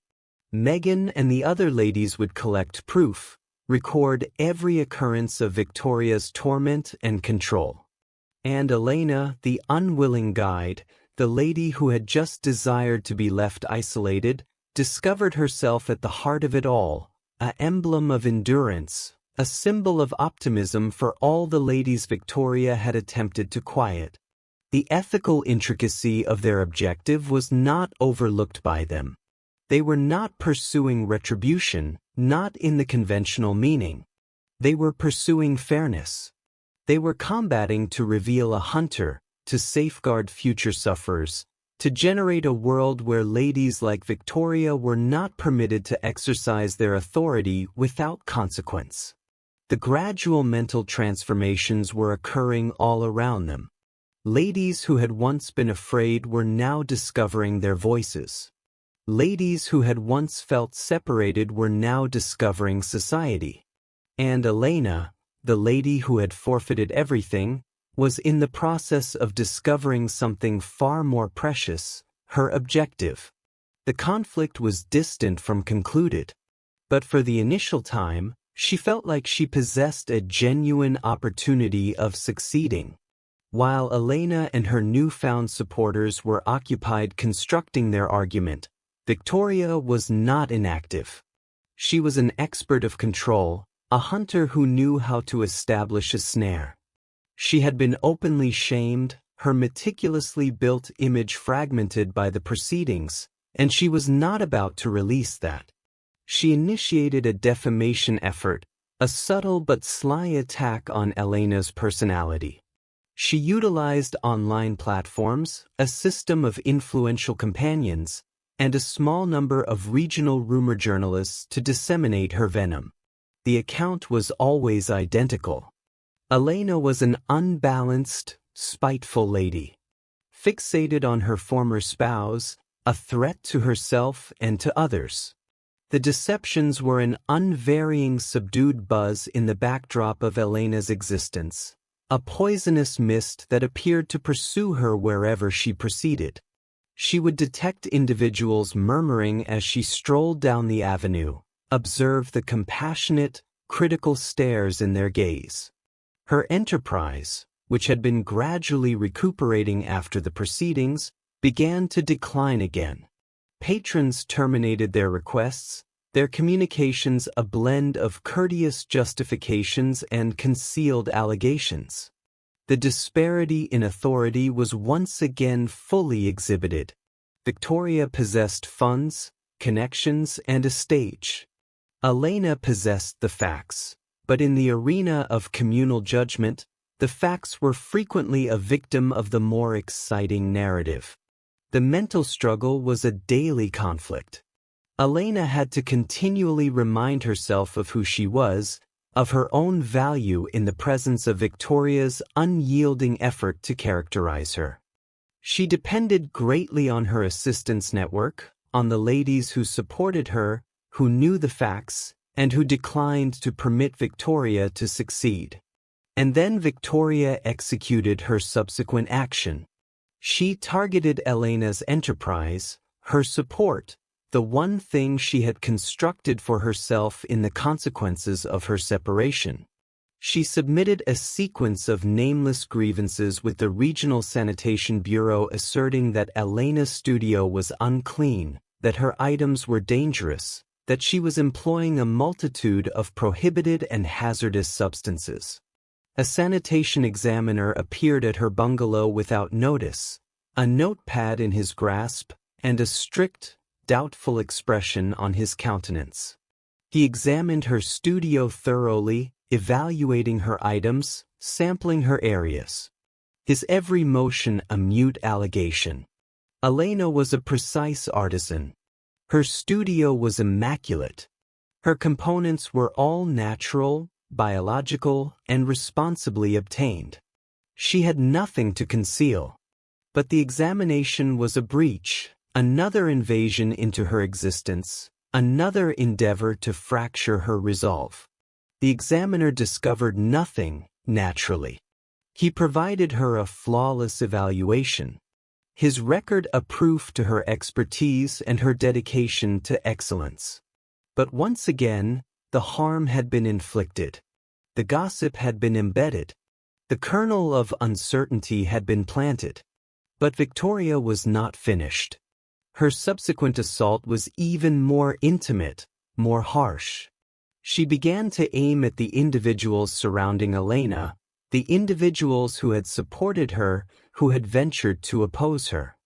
Megan and the other ladies would collect proof, record every occurrence of Victoria's torment and control. And Elena, the unwilling guide, the lady who had just desired to be left isolated, discovered herself at the heart of it all, an emblem of endurance, a symbol of optimism for all the ladies Victoria had attempted to quiet. The ethical intricacy of their objective was not overlooked by them. They were not pursuing retribution, not in the conventional meaning. They were pursuing fairness. They were combating to reveal a hunter, to safeguard future sufferers, to generate a world where ladies like Victoria were not permitted to exercise their authority without consequence. The gradual mental transformations were occurring all around them. Ladies who had once been afraid were now discovering their voices. Ladies who had once felt separated were now discovering society. And Elena, the lady who had forfeited everything, was in the process of discovering something far more precious, her objective. The conflict was distant from concluded. But for the initial time, she felt like she possessed a genuine opportunity of succeeding. While Elena and her newfound supporters were occupied constructing their argument, Victoria was not inactive. She was an expert of control, a hunter who knew how to establish a snare. She had been openly shamed, her meticulously built image fragmented by the proceedings, and she was not about to release that. She initiated a defamation effort, a subtle but sly attack on Elena's personality. She utilized online platforms, a system of influential companions, and a small number of regional rumor journalists to disseminate her venom. The account was always identical. Elena was an unbalanced, spiteful lady. Fixated on her former spouse, a threat to herself and to others. The deceptions were an unvarying subdued buzz in the backdrop of Elena's existence, a poisonous mist that appeared to pursue her wherever she proceeded. She would detect individuals murmuring as she strolled down the avenue, observe the compassionate, critical stares in their gaze. Her enterprise, which had been gradually recuperating after the proceedings, began to decline again. Patrons terminated their requests, their communications a blend of courteous justifications and concealed allegations. The disparity in authority was once again fully exhibited. Victoria possessed funds, connections, and a stage. Elena possessed the facts, but in the arena of communal judgment, the facts were frequently a victim of the more exciting narrative. The mental struggle was a daily conflict. Elena had to continually remind herself of who she was, of her own value in the presence of Victoria's unyielding effort to characterize her. She depended greatly on her assistance network, on the ladies who supported her, who knew the facts, and who declined to permit Victoria to succeed. And then Victoria executed her subsequent action. She targeted Elena's enterprise, her support, the one thing she had constructed for herself in the consequences of her separation. She submitted a sequence of nameless grievances with the Regional Sanitation Bureau asserting that Elena's studio was unclean, that her items were dangerous, that she was employing a multitude of prohibited and hazardous substances. A sanitation examiner appeared at her bungalow without notice, a notepad in his grasp, and a strict, doubtful expression on his countenance. He examined her studio thoroughly, evaluating her items, sampling her areas. His every motion a mute allegation. Elena was a precise artisan. Her studio was immaculate. Her components were all natural, biological, and responsibly obtained. She had nothing to conceal. But the examination was a breach, another invasion into her existence, another endeavor to fracture her resolve. The examiner discovered nothing, naturally. He provided her a flawless evaluation. His record a proof to her expertise and her dedication to excellence. But once again, the harm had been inflicted. The gossip had been embedded. The kernel of uncertainty had been planted. But Victoria was not finished. Her subsequent assault was even more intimate, more harsh. She began to aim at the individuals surrounding Elena, the individuals who had supported her, who had ventured to oppose her.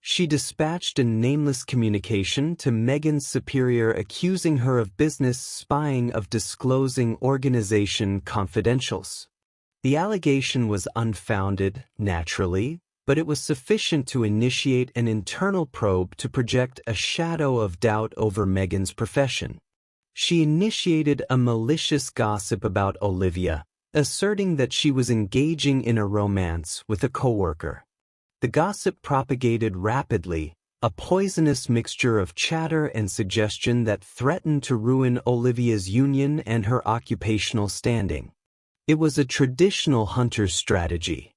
She dispatched a nameless communication to Meghan's superior accusing her of business spying, of disclosing organization confidentials. The allegation was unfounded, naturally, but it was sufficient to initiate an internal probe to project a shadow of doubt over Meghan's profession. She initiated a malicious gossip about Olivia, asserting that she was engaging in a romance with a coworker. The gossip propagated rapidly, a poisonous mixture of chatter and suggestion that threatened to ruin Olivia's union and her occupational standing. It was a traditional hunter's strategy.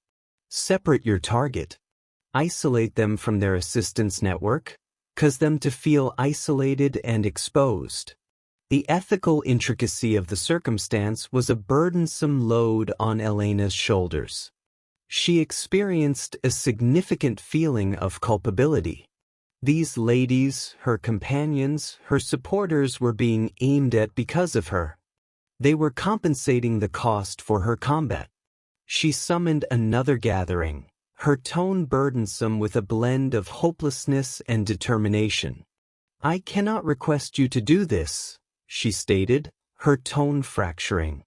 Separate your target. Isolate them from their assistance network, cause them to feel isolated and exposed. The ethical intricacy of the circumstance was a burdensome load on Elena's shoulders. She experienced a significant feeling of culpability. These ladies, her companions, her supporters, were being aimed at because of her. They were compensating the cost for her combat. She summoned another gathering, her tone burdensome with a blend of hopelessness and determination. "I cannot request you to do this," she stated, her tone fracturing.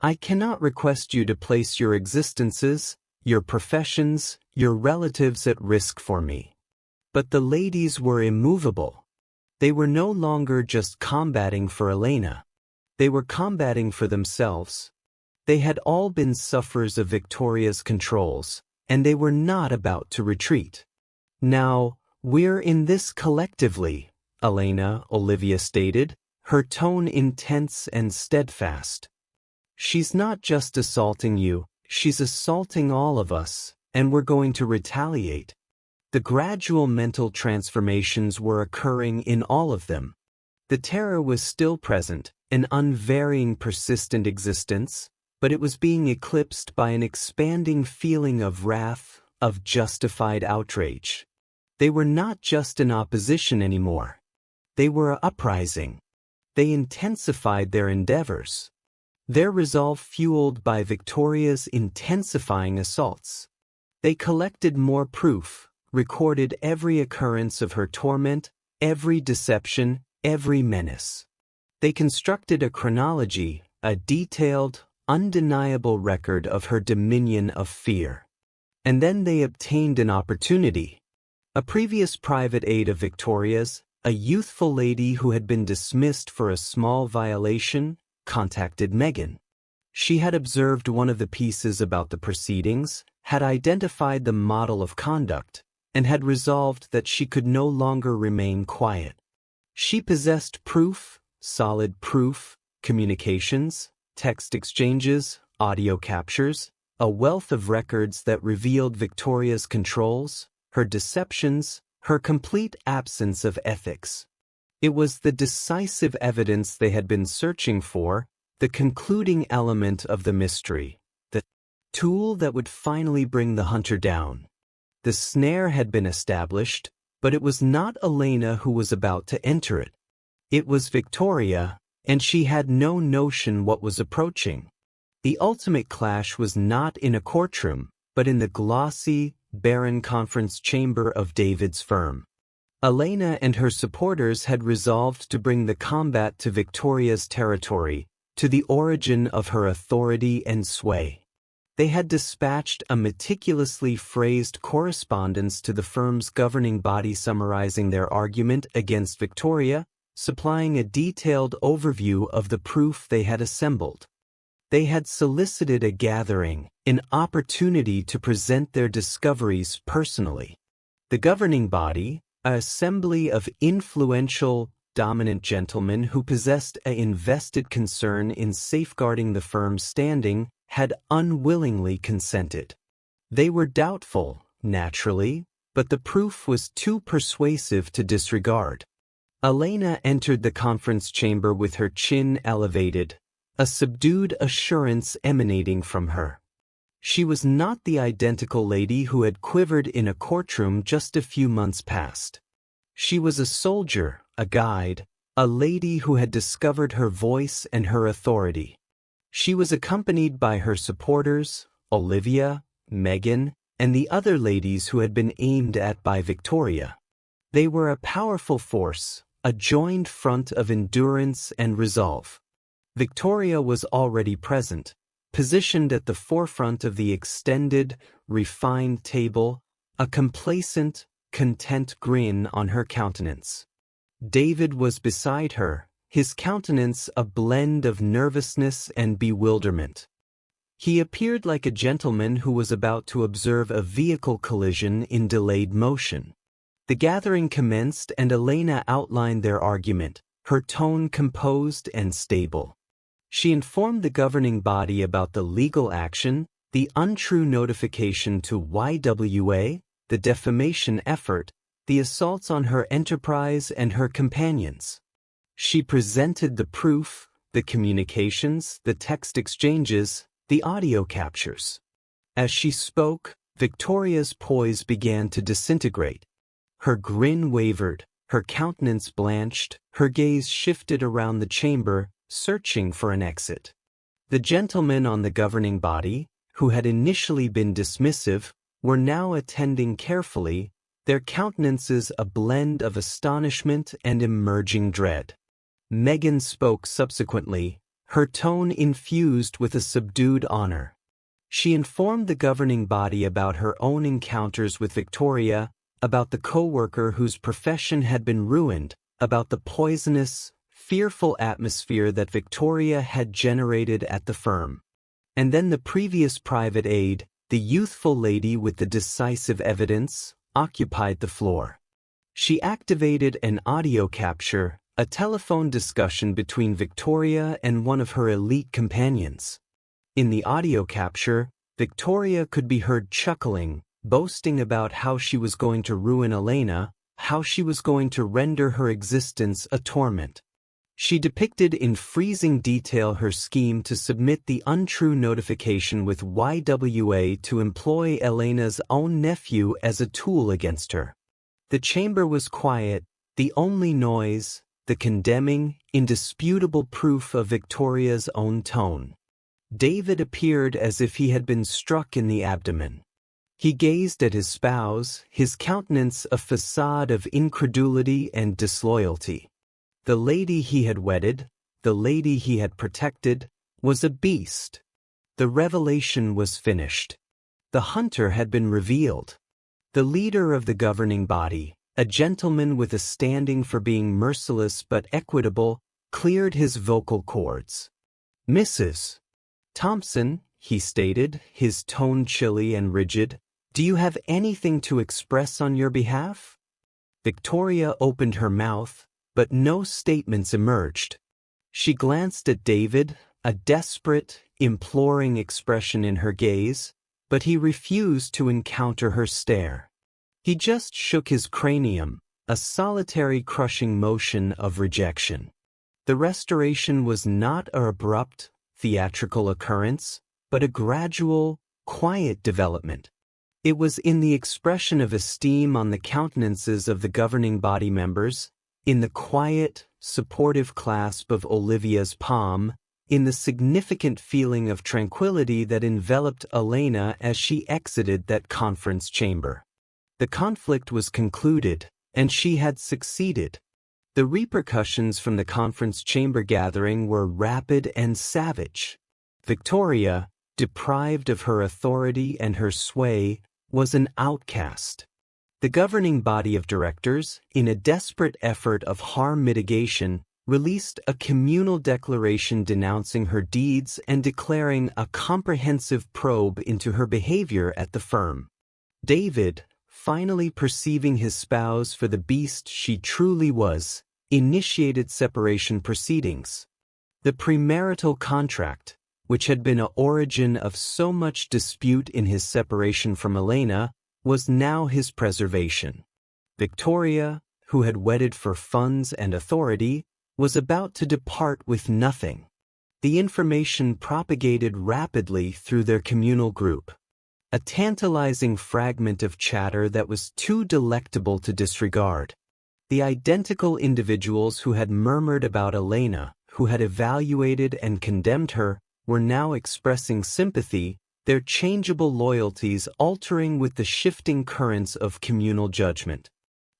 "I cannot request you to place your existences, your professions, your relatives at risk for me." But the ladies were immovable. They were no longer just combating for Elena. They were combating for themselves. They had all been sufferers of Victoria's controls, and they were not about to retreat. "Now, we're in this collectively," Olivia stated, her tone intense and steadfast. "She's not just assaulting you, she's assaulting all of us, and we're going to retaliate." The gradual mental transformations were occurring in all of them. The terror was still present, an unvarying, persistent existence, but it was being eclipsed by an expanding feeling of wrath, of justified outrage. They were not just in opposition anymore. They were uprising. They intensified their endeavors. Their resolve fueled by Victoria's intensifying assaults. They collected more proof, recorded every occurrence of her torment, every deception, every menace. They constructed a chronology, a detailed, undeniable record of her dominion of fear. And then they obtained an opportunity. A previous private aide of Victoria's, a youthful lady who had been dismissed for a small violation, contacted Meghan. She had observed one of the pieces about the proceedings, had identified the model of conduct, and had resolved that she could no longer remain quiet. She possessed proof, solid proof, communications, text exchanges, audio captures, a wealth of records that revealed Victoria's controls, her deceptions, her complete absence of ethics. It was the decisive evidence they had been searching for, the concluding element of the mystery, the tool that would finally bring the hunter down. The snare had been established, but it was not Elena who was about to enter it. It was Victoria, and she had no notion what was approaching. The ultimate clash was not in a courtroom, but in the glossy, barren conference chamber of David's firm. Elena and her supporters had resolved to bring the combat to Victoria's territory, to the origin of her authority and sway. They had dispatched a meticulously phrased correspondence to the firm's governing body summarizing their argument against Victoria, supplying a detailed overview of the proof they had assembled. They had solicited a gathering, an opportunity to present their discoveries personally. The governing body, an assembly of influential, dominant gentlemen who possessed an invested concern in safeguarding the firm's standing, had unwillingly consented. They were doubtful, naturally, but the proof was too persuasive to disregard. Elena entered the conference chamber with her chin elevated, a subdued assurance emanating from her. She was not the identical lady who had quivered in a courtroom just a few months past. She was a soldier, a guide, a lady who had discovered her voice and her authority. She was accompanied by her supporters, Olivia, Meghan, and the other ladies who had been aimed at by Victoria. They were a powerful force, a joined front of endurance and resolve. Victoria was already present, positioned at the forefront of the extended, refined table, a complacent, content grin on her countenance. David was beside her, his countenance a blend of nervousness and bewilderment. He appeared like a gentleman who was about to observe a vehicle collision in delayed motion. The gathering commenced and Elena outlined their argument, her tone composed and stable. She informed the governing body about the legal action, the untrue notification to YWA, the defamation effort, the assaults on her enterprise and her companions. She presented the proof, the communications, the text exchanges, the audio captures. As she spoke, Victoria's poise began to disintegrate. Her grin wavered, her countenance blanched, her gaze shifted around the chamber, searching for an exit. The gentlemen on the governing body, who had initially been dismissive, were now attending carefully, their countenances a blend of astonishment and emerging dread. Meghan spoke subsequently, her tone infused with a subdued honor. She informed the governing body about her own encounters with Victoria, about the co-worker whose profession had been ruined, about the poisonous, fearful atmosphere that Victoria had generated at the firm. And then the previous private aide, the youthful lady with the decisive evidence, occupied the floor. She activated an audio capture, a telephone discussion between Victoria and one of her elite companions. In the audio capture, Victoria could be heard chuckling, boasting about how she was going to ruin Elena, how she was going to render her existence a torment. She depicted in freezing detail her scheme to submit the untrue notification with YWA to employ Elena's own nephew as a tool against her. The chamber was quiet, the only noise, the condemning, indisputable proof of Victoria's own tone. David appeared as if he had been struck in the abdomen. He gazed at his spouse, his countenance a facade of incredulity and disloyalty. The lady he had wedded, the lady he had protected, was a beast. The revelation was finished. The hunter had been revealed. The leader of the governing body, a gentleman with a standing for being merciless but equitable, cleared his vocal cords. "Mrs. Thompson," he stated, his tone chilly and rigid, "do you have anything to express on your behalf?" Victoria opened her mouth, but no statements emerged. She glanced at David, a desperate, imploring expression in her gaze, but he refused to encounter her stare. He just shook his cranium, a solitary crushing motion of rejection. The restoration was not an abrupt, theatrical occurrence, but a gradual, quiet development. It was in the expression of esteem on the countenances of the governing body members, in the quiet, supportive clasp of Olivia's palm, in the significant feeling of tranquility that enveloped Elena as she exited that conference chamber. The conflict was concluded, and she had succeeded. The repercussions from the conference chamber gathering were rapid and savage. Victoria, deprived of her authority and her sway, was an outcast. The governing body of directors, in a desperate effort of harm mitigation, released a communal declaration denouncing her deeds and declaring a comprehensive probe into her behavior at the firm. David, finally perceiving his spouse for the beast she truly was, initiated separation proceedings. The premarital contract, which had been an origin of so much dispute in his separation from Elena, was now his preservation. Victoria, who had wedded for funds and authority, was about to depart with nothing. The information propagated rapidly through their communal group. A tantalizing fragment of chatter that was too delectable to disregard. The identical individuals who had murmured about Elena, who had evaluated and condemned her, were now expressing sympathy, their changeable loyalties altering with the shifting currents of communal judgment.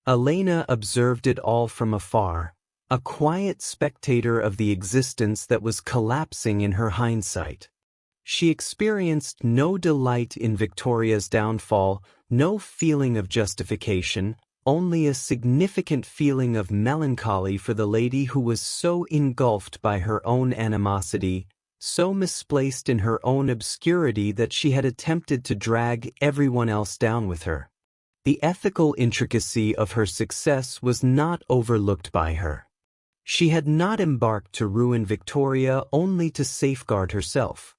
Elena observed it all from afar, a quiet spectator of the existence that was collapsing in her hindsight. She experienced no delight in Victoria's downfall, no feeling of justification, only a significant feeling of melancholy for the lady who was so engulfed by her own animosity, so misplaced in her own obscurity that she had attempted to drag everyone else down with her. The ethical intricacy of her success was not overlooked by her. She had not embarked to ruin Victoria only to safeguard herself.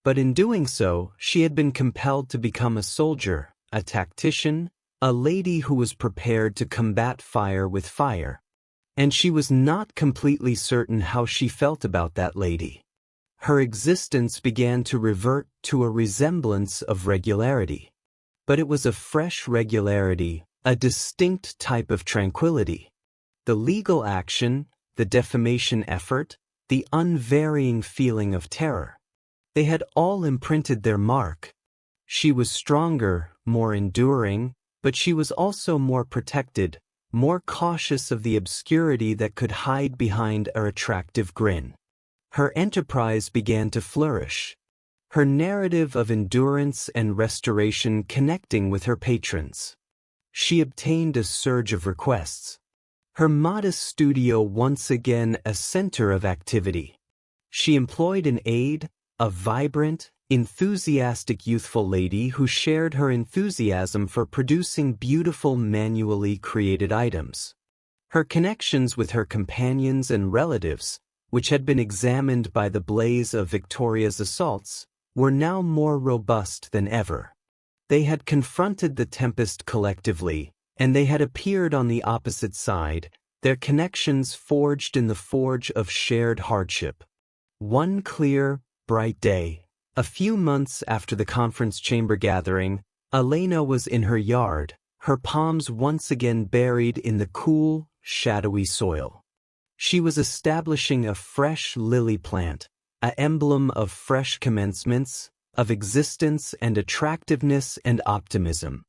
But in doing so, she had been compelled to become a soldier, a tactician, a lady who was prepared to combat fire with fire. And she was not completely certain how she felt about that lady. Her existence began to revert to a resemblance of regularity. But it was a fresh regularity, a distinct type of tranquility. The legal action, the defamation effort, the unvarying feeling of terror. They had all imprinted their mark. She was stronger, more enduring, but she was also more protected, more cautious of the obscurity that could hide behind her attractive grin. Her enterprise began to flourish. Her narrative of endurance and restoration connecting with her patrons. She obtained a surge of requests. Her modest studio once again a center of activity. She employed an aide, a vibrant, enthusiastic youthful lady who shared her enthusiasm for producing beautiful manually created items. Her connections with her companions and relatives, which had been examined by the blaze of Victoria's assaults, were now more robust than ever. They had confronted the tempest collectively, and they had appeared on the opposite side, their connections forged in the forge of shared hardship. One clear, bright day, a few months after the conference chamber gathering, Elena was in her yard, her palms once again buried in the cool, shadowy soil. She was establishing a fresh lily plant, an emblem of fresh commencements, of existence and attractiveness and optimism.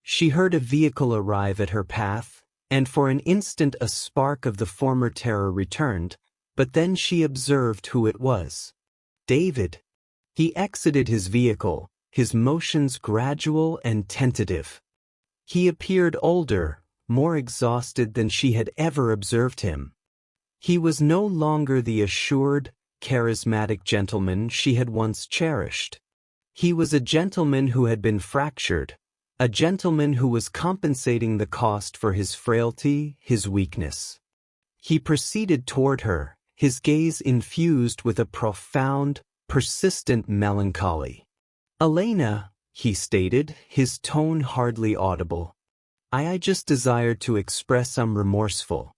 She heard a vehicle arrive at her path, and for an instant a spark of the former terror returned, but then she observed who it was. David. He exited his vehicle, his motions gradual and tentative. He appeared older, more exhausted than she had ever observed him. He was no longer the assured, charismatic gentleman she had once cherished. He was a gentleman who had been fractured, a gentleman who was compensating the cost for his frailty, his weakness. He proceeded toward her, his gaze infused with a profound, persistent melancholy. "Elena," he stated, his tone hardly audible. I just desired to express I'm remorseful."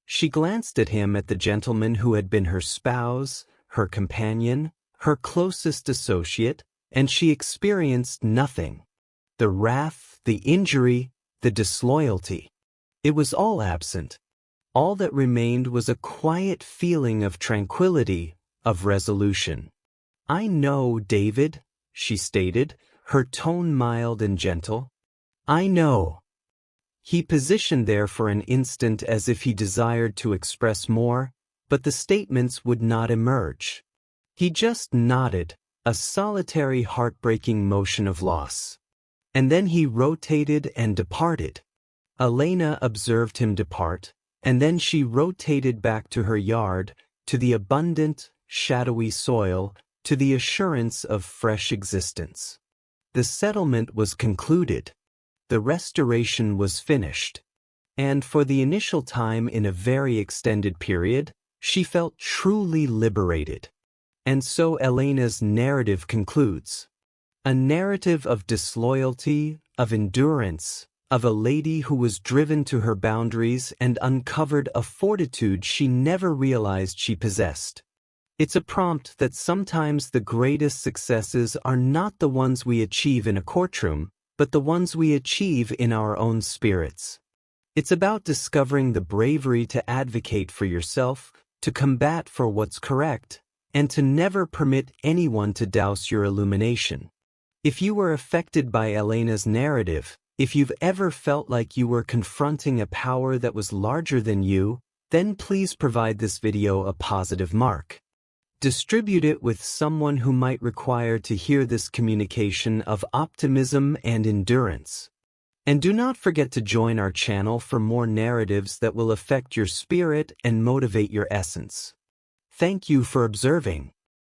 She glanced at him, at the gentleman who had been her spouse, her companion, her closest associate, and she experienced nothing. The wrath, the injury, the disloyalty. It was all absent. All that remained was a quiet feeling of tranquility, of resolution. "I know, David," she stated, her tone mild and gentle. "I know." He positioned there for an instant as if he desired to express more, but the statements would not emerge. He just nodded, a solitary heartbreaking motion of loss. And then he rotated and departed. Elena observed him depart, and then she rotated back to her yard, to the abundant, shadowy soil, to the assurance of fresh existence. The settlement was concluded. The restoration was finished. And for the initial time in a very extended period, she felt truly liberated. And so Elena's narrative concludes. A narrative of disloyalty, of endurance, of a lady who was driven to her boundaries and uncovered a fortitude she never realized she possessed. It's a prompt that sometimes the greatest successes are not the ones we achieve in a courtroom, but the ones we achieve in our own spirits. It's about discovering the bravery to advocate for yourself, to combat for what's correct, and to never permit anyone to douse your illumination. If you were affected by Elena's narrative, if you've ever felt like you were confronting a power that was larger than you, then please provide this video a positive mark. Distribute it with someone who might require to hear this communication of optimism and endurance. And do not forget to join our channel for more narratives that will affect your spirit and motivate your essence. Thank you for observing.